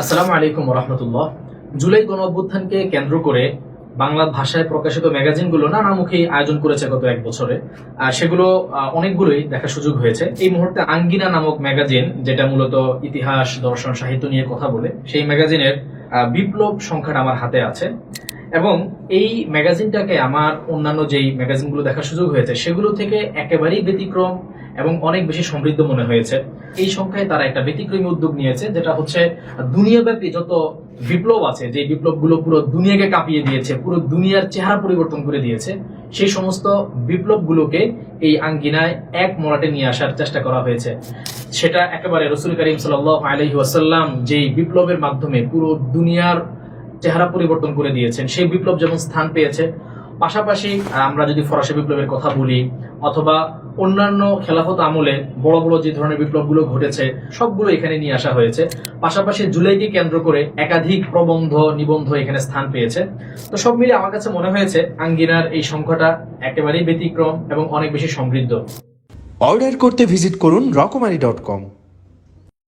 আসসালামু আলাইকুম রহমতুল্লাহ। জুলাই গণ অভ্যুত্থানকে কেন্দ্র করে বাংলা ভাষায় প্রকাশিত ম্যাগাজিনগুলো নানামুখী আয়োজন করেছে গত এক বছরে। সেগুলো অনেকগুলোই দেখার সুযোগ হয়েছে। এই মুহূর্তে আঙ্গিনা নামক ম্যাগাজিন, যেটা মূলত ইতিহাস, দর্শন, সাহিত্য নিয়ে কথা বলে, সেই ম্যাগাজিনের বিপ্লব সংখ্যাটা আমার হাতে আছে। এবং এই ম্যাগাজিনটাকে আমার অন্যান্য যেই ম্যাগাজিনগুলো দেখার সুযোগ হয়েছে সেগুলো থেকে একেবারেই ব্যতিক্রম এবং অনেক বেশি সমৃদ্ধ মনে হয়েছে। এই সংখ্যায় তারা একটা ব্যতিক্রমী উদ্যোগ নিয়েছে, যেটা হচ্ছে দুনিয়াব্যাপী যত বিপ্লব আছে, যে বিপ্লবগুলো পুরো দুনিয়াকে কাঁপিয়ে দিয়েছে, পুরো দুনিয়ার চেহারা পরিবর্তন করে দিয়েছে, সেই সমস্ত বিপ্লবগুলোকে এই আঙ্গিনায় এক মলাটে নিয়ে আসার চেষ্টা করা হয়েছে। সেটা একেবারে রাসূল করিম সাল্লাল্লাহু আলাইহি ওয়াসাল্লাম যেই বিপ্লবের মাধ্যমে পুরো দুনিয়ার চেহারা পরিবর্তন করে দিয়েছেন, সেই বিপ্লব যেমন স্থান পেয়েছে, পাশাপাশি আমরা যদি ফরাসি বিপ্লবের কথা বলি অথবা অন্যান্য খেলাফত আমলে বড় বড় যে ধরনের বিপ্লবগুলো ঘটেছে সবগুলো এখানে নিয়ে আসা হয়েছে। পাশাপাশি জুলাইকে কেন্দ্র করে একাধিক প্রবন্ধ, নিবন্ধ এখানে স্থান পেয়েছে। তো সব মিলে আমার কাছে মনে হয়েছে আঙ্গিনার এই সংখ্যাটা একেবারেই ব্যতিক্রম এবং অনেক বেশি সমৃদ্ধ। অর্ডার করতে ভিজিট করুন রকমারি.com।